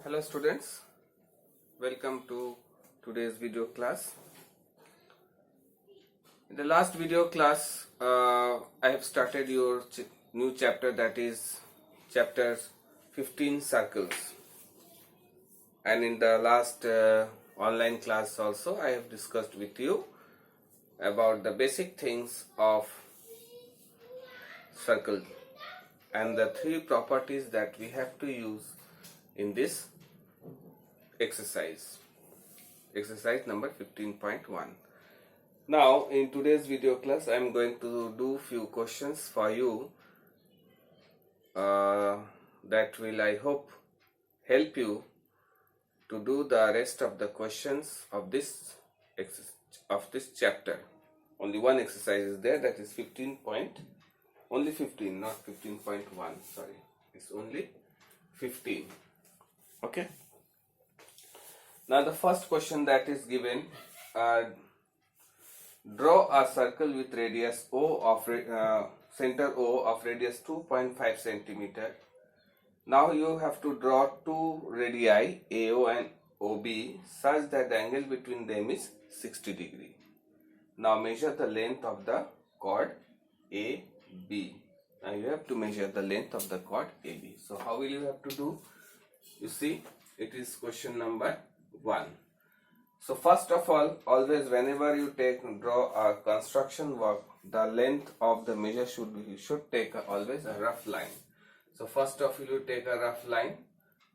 Hello students, welcome to today's video class. In the last video class, I have started your new chapter, that is chapter 15 circles, and in the last online class also I have discussed with you about the basic things of circle and the three properties that we have to use in this exercise number 15.1. Now in today's video class I am going to do few questions for you that will, I hope, help you to do the rest of the questions of this chapter. Only one exercise is there, that is only 15, not 15.1, sorry, it's only 15. Okay. Now the first question that is given, draw a circle with radius O of center O of radius 2.5 centimeter. Now you have to draw two radii AO and OB such that the angle between them is 60 degree. Now measure the length of the chord AB. Now you have to measure the length of the chord AB. So how will you have to do? You see, it is question number 1. So first of all, always whenever you draw a construction work, the length of the measure should take always a rough line. So first of all, you take a rough line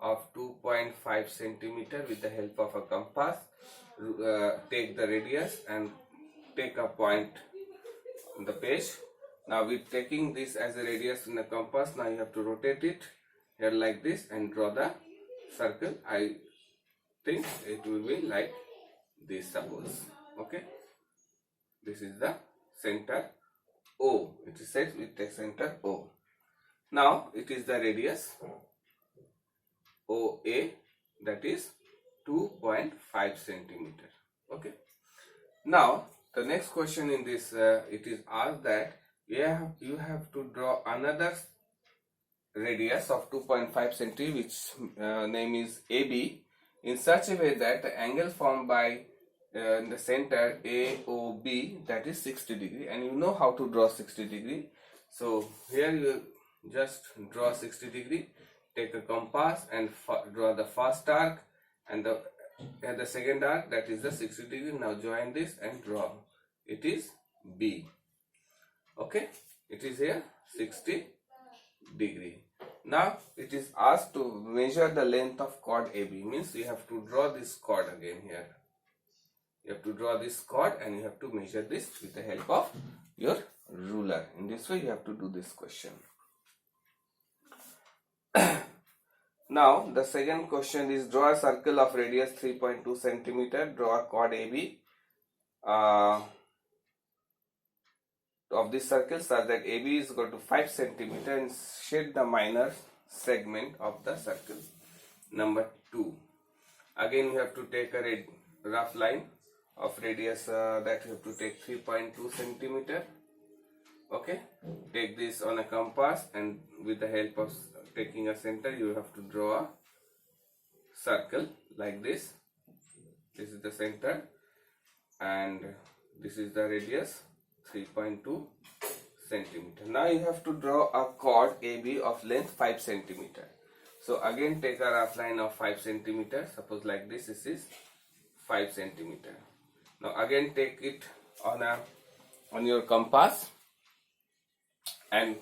of 2.5 centimeter with the help of a compass. Take the radius and take a point on the page. Now with taking this as a radius in the compass, now you have to rotate it here like this and draw the circle. I think it will be like this, suppose. Okay, this is the center O. It is set with the center O. Now it is the radius OA, that is 2.5 centimeter. Okay. Now the next question in this, it is asked that you have to draw another radius of 2.5 cm, which name is AB, in such a way that the angle formed by in the center AOB, that is 60 degree, and you know how to draw 60 degree. So here you just draw 60 degree, take a compass and draw the first arc and the second arc, that is the 60 degree. Now join this and draw. It is B. Okay, it is here 60 degree. Now it is asked to measure the length of chord AB, means you have to draw this chord again here. You have to draw this chord and you have to measure this with the help of your ruler. In this way you have to do this question. Now the second question is, draw a circle of radius 3.2 centimeter. Draw a chord AB of this circle such that AB is equal to 5 centimeter and shade the minor segment of the circle. Number 2. Again you have to take a rough line of radius that you have to take 3.2 centimeter. Okay, take this on a compass and with the help of taking a center you have to draw a circle like this. This is the center and this is the radius 3.2 centimeter. Now you have to draw a chord AB of length 5 centimeter. So again take a rough line of 5 centimeter. Suppose like this, this is 5 centimeter. Now again take it on your compass and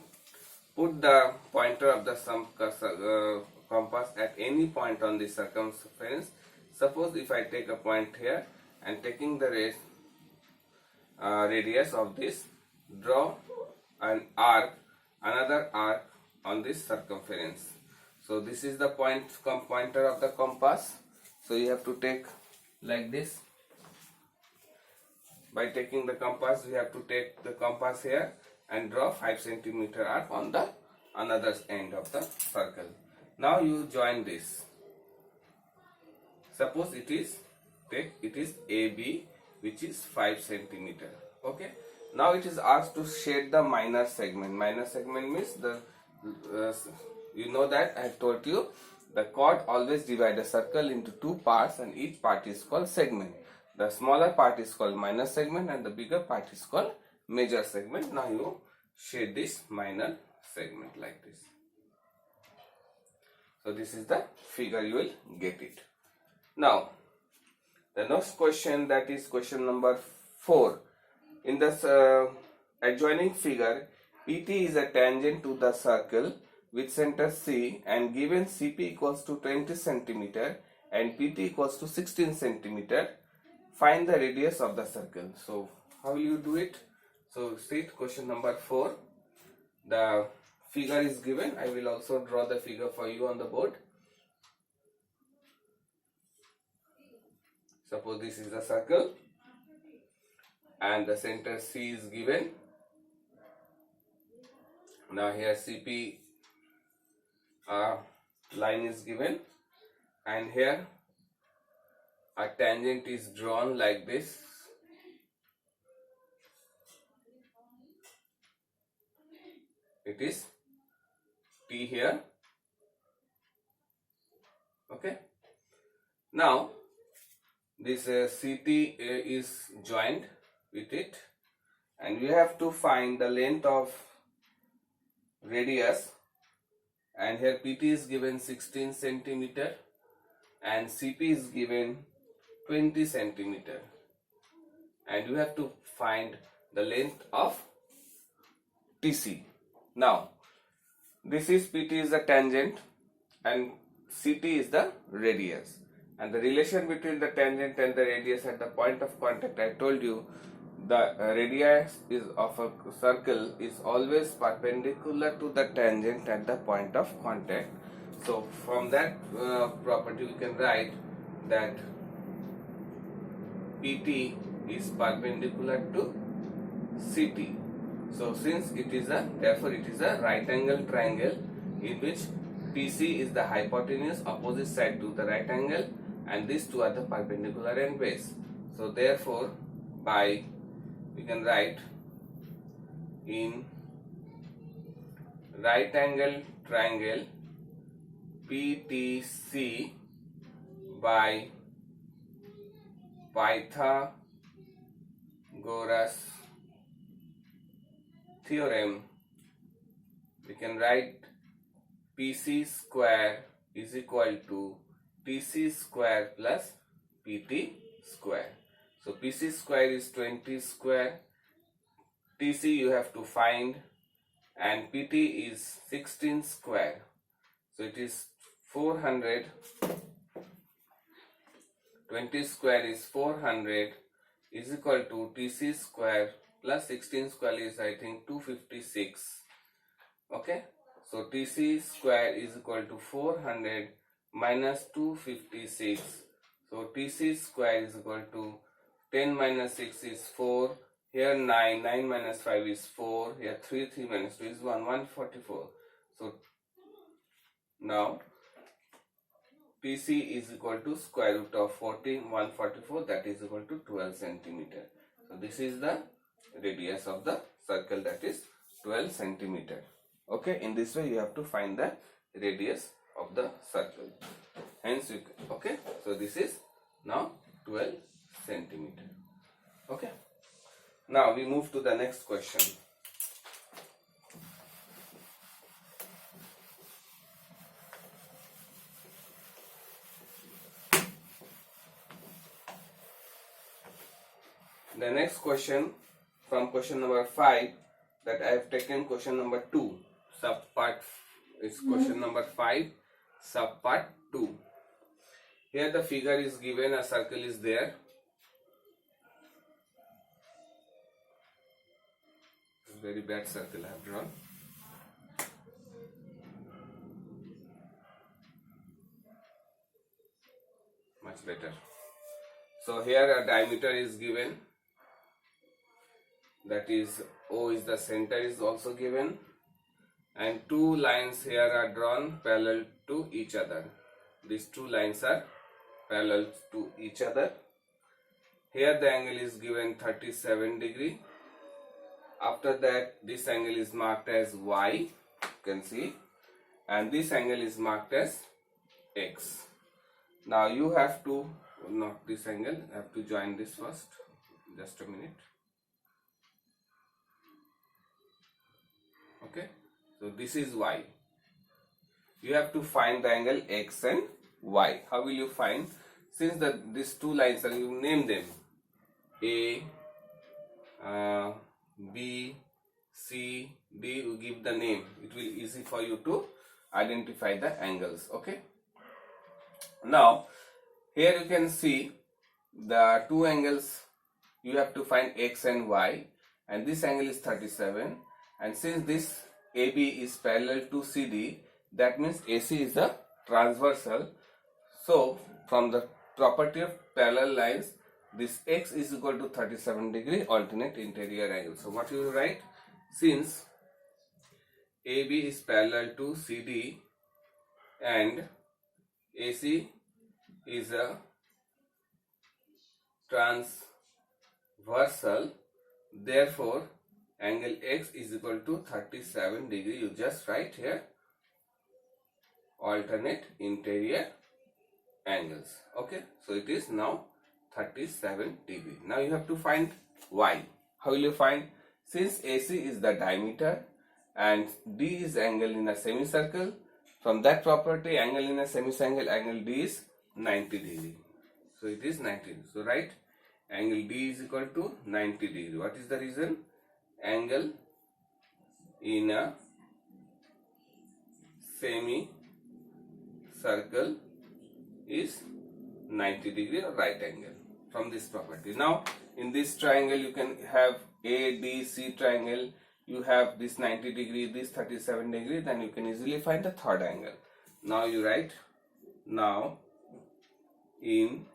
put the pointer of the compass at any point on the circumference. Suppose if I take a point here and taking the radius of this, draw an arc, another arc on this circumference. So this is the pointer of the compass. So you have to take like this. By taking the compass, we have to take the compass here and draw 5 centimeter arc on the another end of the circle. Now you join this. Suppose it is AB, which is 5 centimeter. Okay. Now it is asked to shade the minor segment. Minor segment means the you know that I have told you The chord always divides a circle into two parts and each part is called segment. The smaller part is called minor segment and the bigger part is called major segment. Now you shade this minor segment like this. So this is the figure, you will get it. Now the next question, that is question number 4. In this adjoining figure, PT is a tangent to the circle with center C and given CP equals to 20 cm and PT equals to 16 cm. Find the radius of the circle. So how will you do it? So see question number 4. The figure is given. I will also draw the figure for you on the board. Suppose this is the circle and the center C is given. Now here CP line is given and here a tangent is drawn like this. It is T here. Okay. Now this CT is joined with it and we have to find the length of radius, and here PT is given 16 cm and CP is given 20 cm and you have to find the length of TC. Now this is PT is the tangent and CT is the radius, and the relation between the tangent and the radius at the point of contact, I told you the radius is of a circle is always perpendicular to the tangent at the point of contact. So from that property we can write that PT is perpendicular to CT. So since it is a, therefore it is a right angle triangle in which PC is the hypotenuse opposite side to the right angle and these two are the perpendicular end base. So therefore by we can write in right angle triangle PTC by Pythagoras theorem, we can write PC square is equal to TC square plus PT square. So PC square is 20 square, TC you have to find, and PT is 16 square. So it is 400, 20 square is 400 is equal to TC square plus 16 square is I think 256. Okay, so TC square is equal to 400 minus 256. So TC square is equal to 10 minus 6 is 4. Here 9, 9 minus 5 is 4. Here 3, 3 minus 2 is 1, 144. So now TC is equal to square root of 144, that is equal to 12 centimeter. So this is the radius of the circle, that is 12 centimeter. Okay, in this way you have to find the radius of the circle. Hence you can, okay, so this is now 12 centimeter. Okay, now we move to the next question. The next question from question number 5, that I have taken question number 2, subpart is question number 5, subpart 2. Here the figure is given, a circle is there. Very bad circle I have drawn. Much better. So here a diameter is given, that is O is the center is also given, and two lines here are drawn parallel to each other. These two lines are parallel to each other. Here the angle is given 37 degree. After that this angle is marked as Y, you can see, and this angle is marked as x. Now you have to, not this angle, I have to join this first. Just a minute. Okay, so this is y. You have to find the angle x and y. How will you find? Since these two lines are, you name them A, B, C, D. You give the name. It will be easy for you to identify the angles. Okay. Now here you can see the two angles. You have to find x and y, and this angle is 37. And since this AB is parallel to CD, that means AC is the transversal. So from the property of parallel lines, this x is equal to 37 degree alternate interior angle. So what you will write? Since AB is parallel to CD and AC is a transversal, therefore angle x is equal to 37 degree. You just write here alternate interior angles. Okay, so it is now 37 degree. Now you have to find y. How will you find? Since AC is the diameter and D is angle in a semicircle, from that property angle in a semicircle, angle D is 90 degree. So it is 90 degree. So write angle D is equal to 90 degree. What is the reason? Angle in a semicircle is 90 degree or right angle from this property. Now in this triangle you can have ADC triangle. You have this 90 degree, this 37 degree, then you can easily find the third angle. Now you write, now in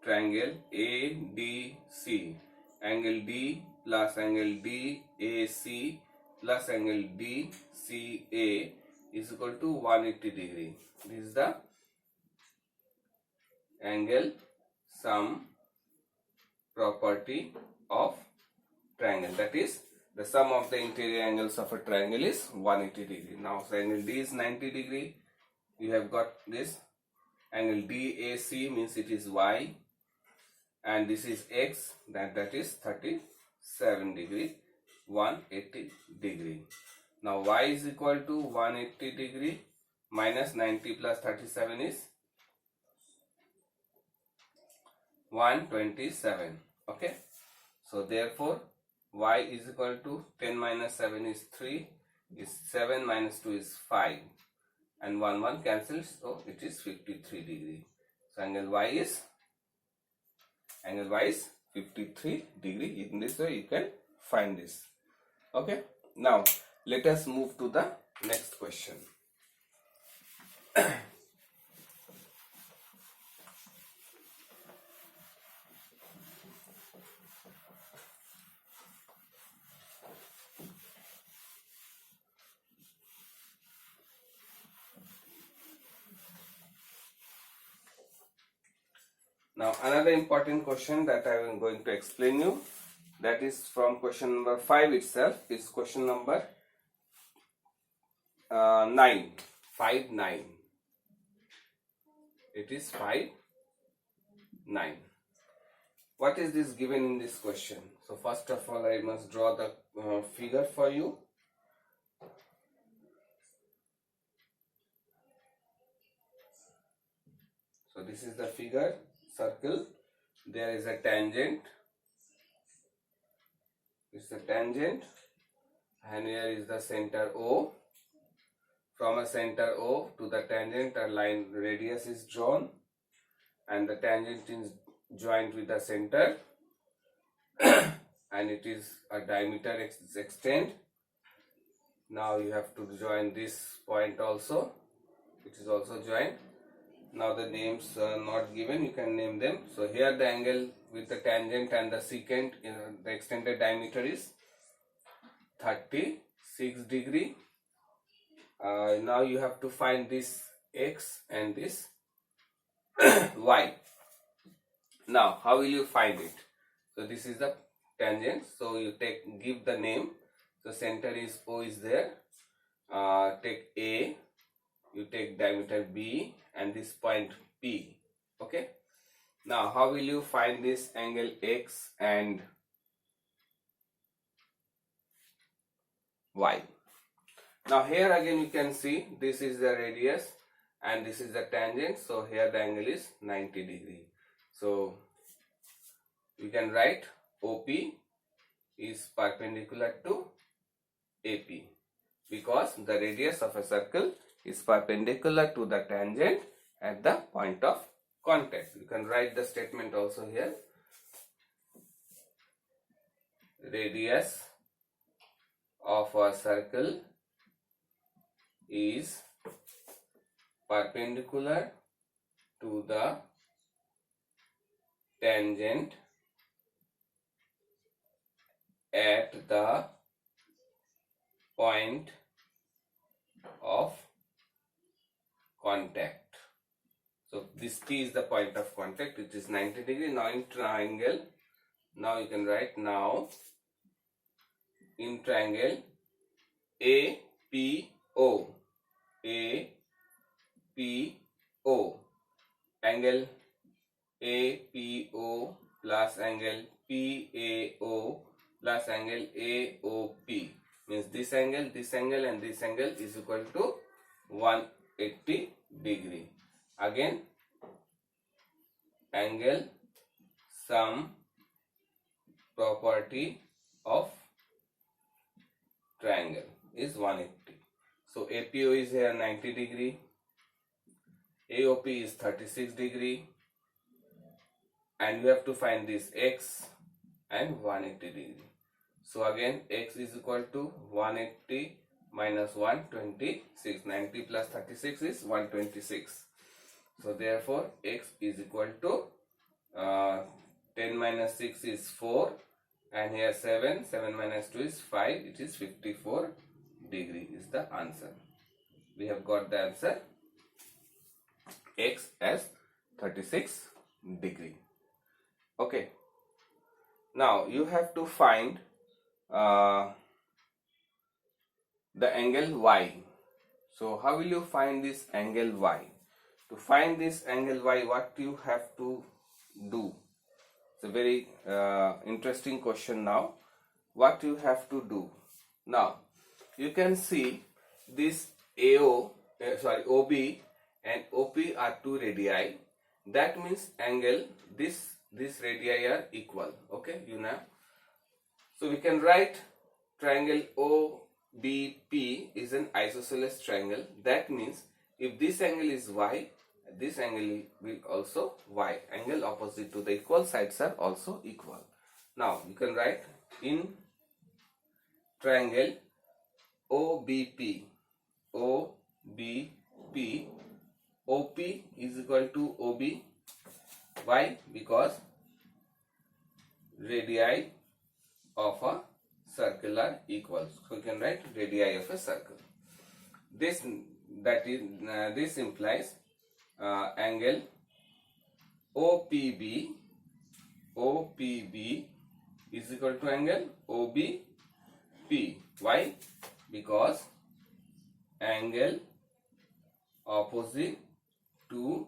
triangle ADC, angle D plus angle DAC plus angle DCA is equal to 180 degree. This is the angle sum property of triangle. That is, the sum of the interior angles of a triangle is 180 degree. Now so angle D is 90 degree. You have got this. Angle DAC means it is y, and this is x, that is 37 degree, 180 degree. Now y is equal to 180 degree minus 90 plus 37 is 127. Okay, so therefore y is equal to 10 minus 7 is 3, is 7 minus 2 is 5, and 1 cancels, so it is 53 degree. So angle y is 53 degree. In this way you can find this. Okay, now let us move to the next question. Now another important question that I am going to explain you, that is from question number 5 itself, is question number 9. It is 5, 9. What is this given in this question? So first of all I must draw the figure for you. So this is the figure. Circle, there is a tangent, it's a tangent, and here is the center O. From a center O to the tangent, a line radius is drawn, and the tangent is joined with the center, and it is a diameter extend. Now you have to join this point also, it is also joined. Now the names are not given, you can name them. So here the angle with the tangent and the secant, the extended diameter is 36 degree. Now you have to find this x and this y. Now how will you find it? So this is the tangent, so you give the name. So center is O is there. Take A, you take diameter B, and this point P. Okay. Now how will you find this angle X and Y? Now here again you can see this is the radius and this is the tangent, so here the angle is 90 degree. So you can write OP is perpendicular to AP because the radius of a circle is perpendicular to the tangent at the point of contact. You can write the statement also here. Radius of a circle is perpendicular to the tangent at the point of contact. So this P is the point of contact, which is 90 degree. Now in triangle, now you can write now in triangle APO, APO, angle APO plus angle PAO plus angle AOP means this angle and this angle is equal to 180 degree. Again, angle sum property of triangle is 180. So APO is here 90 degree, AOP is 36 degree, and you have to find this X and 180 degree. So again X is equal to 180 minus 126. 90 plus 36 is 126. So therefore X is equal to 10 minus 6 is 4 and here 7 minus 2 is 5. It is 54 degree is the answer. We have got the answer X as 36 degree. Okay. Now you have to find the angle Y. So how will you find this angle Y? To find this angle Y, what you have to do? It's a very interesting question now. What you have to do? Now you can see this OB and OP are two radii. That means angle this radii are equal. Okay, you know. So we can write triangle OBP is an isosceles triangle. That means if this angle is Y, this angle will also Y. Angle opposite to the equal sides are also equal. Now you can write in triangle OBP, OP is equal to OB. Why? Because radii of a circle are equal. So you can write radii of a circle. This implies angle OPB is equal to angle OBP. Why? Because angle opposite to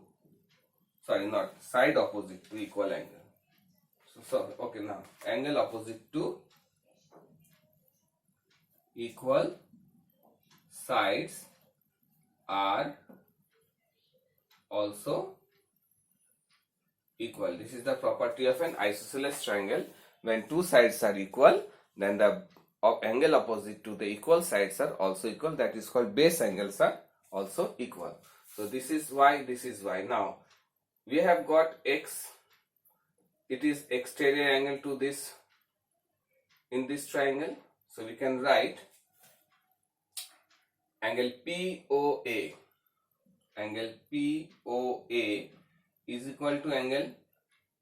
side opposite to equal angle. So okay, now angle opposite to equal sides are also equal. This is the property of an isosceles triangle. When two sides are equal, then the angle opposite to the equal sides are also equal. That is called base angles are also equal. So this is Y, this is Y. Now we have got X. It is exterior angle to this in this triangle. So we can write angle POA. Angle POA is equal to angle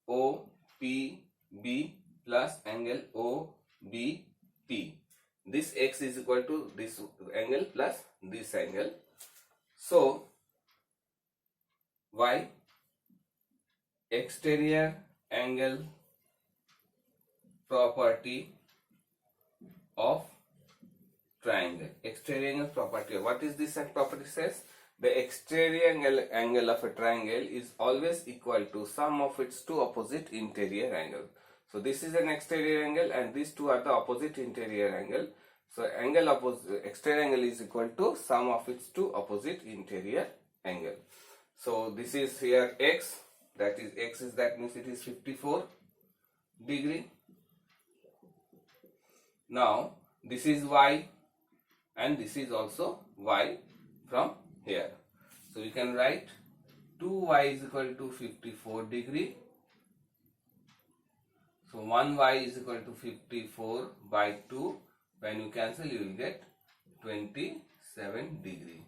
OPB plus angle OBP. This X is equal to this angle plus this angle. So Y, exterior angle property of triangle. Exterior angle property. What is this property says? the exterior angle of a triangle is always equal to sum of its two opposite interior angles. So this is an exterior angle and these two are the opposite interior angle. So exterior angle is equal to sum of its two opposite interior angle. So this is here x, that means it is 54 degree. Now this is y and this is also y from here. So we can write 2y is equal to 54 degree. So 1y is equal to 54 by 2. When you cancel, you will get 27 degree.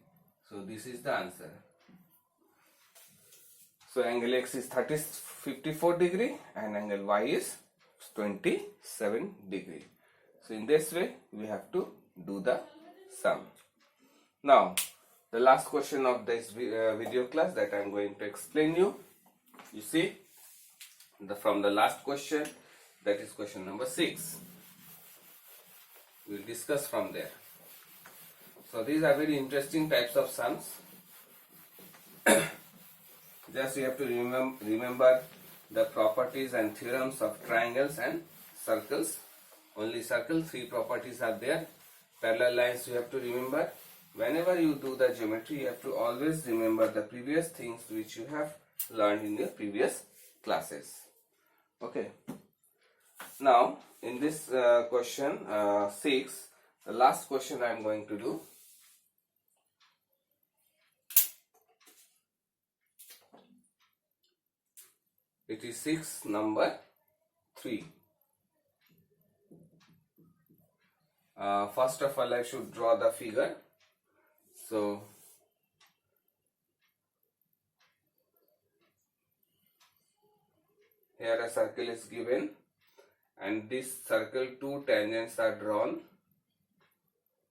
So this is the answer. So angle x is 54 degree and angle y is 27 degree. So in this way we have to do the sum. Now the last question of this video class that I am going to explain you. You see, from the last question, that is question number 6. We will discuss from there. So these are very interesting types of sums. Just you have to remember the properties and theorems of triangles and circles. Only circle, 3 properties are there. Parallel lines you have to remember. Whenever you do the geometry, you have to always remember the previous things which you have learned in your previous classes. Okay. Now in this question 6, the last question I am going to do. It is 6 number 3. First of all I should draw the figure. So here a circle is given and this circle 2 tangents are drawn,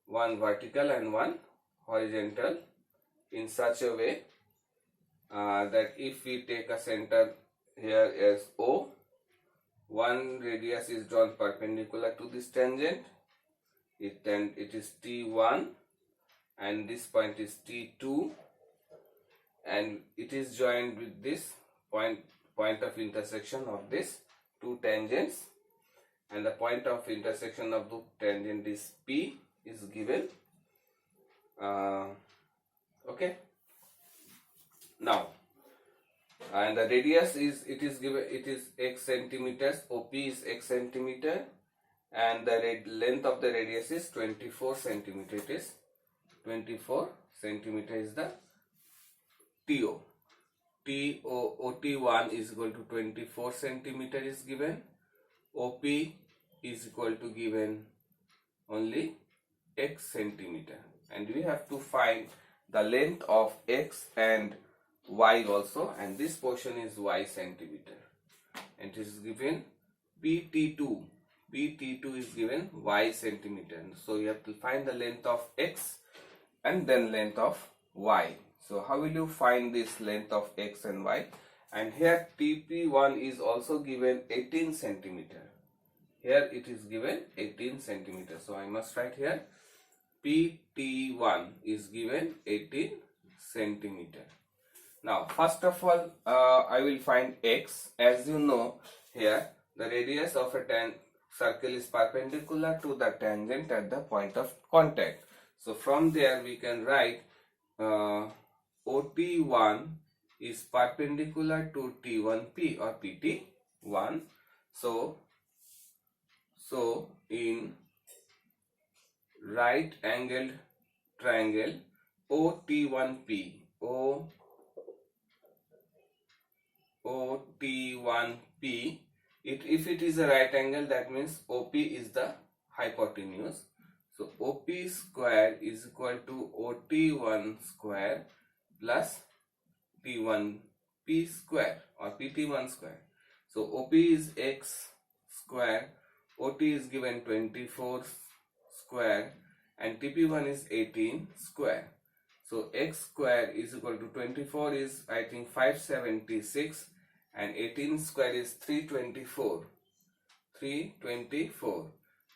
one vertical and one horizontal, in such a way that if we take a center here as O, one radius is drawn perpendicular to this tangent, it is T1 and this point is T2 and it is joined with this point of intersection of these 2 tangents, and the point of intersection of the tangent is P is given. Okay. Now and the radius is x centimeters, OP is x centimeter and the length of the radius is 24 centimeter. It is 24 centimeter is the TO. OT1 is equal to 24 centimeter is given. OP is equal to given only x centimeter, and we have to find the length of x and y also, and this portion is y centimeter, and it is given PT2. PT2 is given y centimeter. So you have to find the length of x and then length of y. So how will you find this length of x and y? And here TP1 is also given 18 centimeter. Here it is given 18 centimeter. So I must write here PT1 is given 18 centimeter. Now first of all I will find x. As you know, here the radius of a circle is perpendicular to the tangent at the point of contact. So from there we can write OT1 is perpendicular to T1P or PT1. So in right angled triangle OT1P, OT1P, if it is a right angle, that means OP is the hypotenuse. So OP square is equal to OT1 square plus T1P square or PT1 square. So OP is x square, OT is given 24 square and TP1 is 18 square. So x square is equal to 24 is I think 576 and 18 square is 324.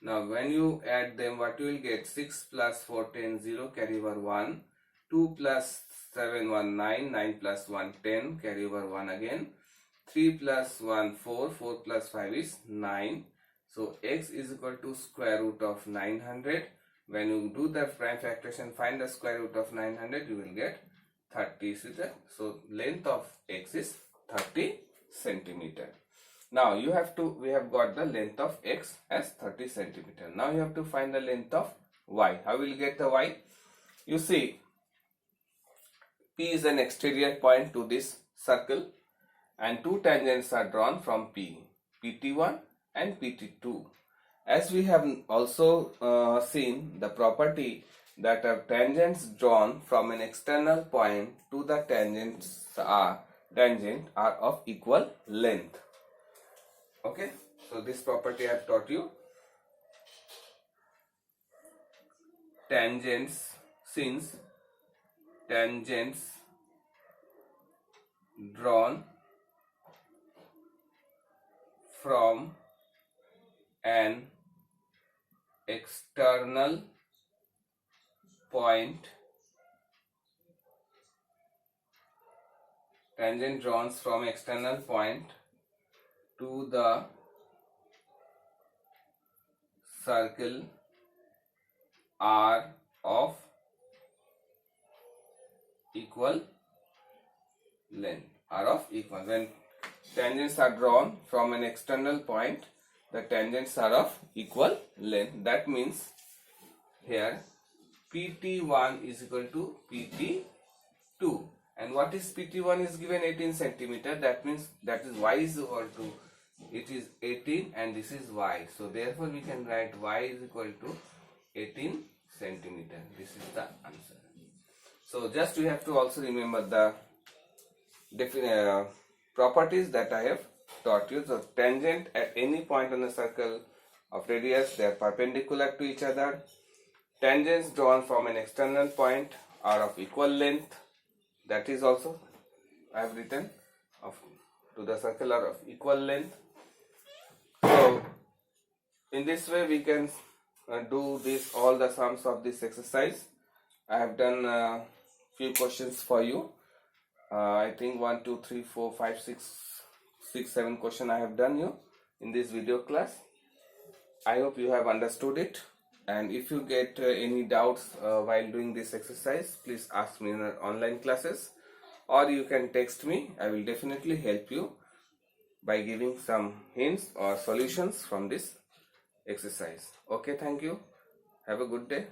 Now when you add them, what you will get? 6 plus 4 10 0 carry over 1, 2 plus 7, 1, 9, 9 plus 1, 10, carry over 1 again, 3 plus 1, 4, 4 plus 5 is 9. So x is equal to square root of 900. When you do the prime factorization, find the square root of 900, you will get 30. So length of x is 30 centimeter. Now we have got the length of x as 30 centimeter. Now you have to find the length of y. How will you get the y? You see, P is an exterior point to this circle and two tangents are drawn from P, PT1 and PT2. As we have also seen the property that are tangents drawn from an external point to the tangent are of equal length. Okay, so this property I have taught you. Tangents, since tangents drawn from an external point, tangent drawn from external point to the circle are of equal length. When tangents are drawn from an external point, the tangents are of equal length. That means here PT1 is equal to PT2. And what is PT1 is given 18 centimeter. That means that is y is equal to, it is 18 and this is y. So therefore we can write y is equal to 18 centimeter. This is the answer. So just we have to also remember the properties that I have taught you. So tangent at any point on the circle of radius, they are perpendicular to each other. Tangents drawn from an external point are of equal length. That is also I have written to the circle are of equal length. So in this way we can do all the sums of this exercise. I have done few questions for you. I think 1, 2, 3, 4, 5, 6, 7 question I have done you in this video class. I hope you have understood it, and if you get any doubts while doing this exercise, please ask me in our online classes, or you can text me. I will definitely help you by giving some hints or solutions from this exercise. Okay, thank you. Have a good day.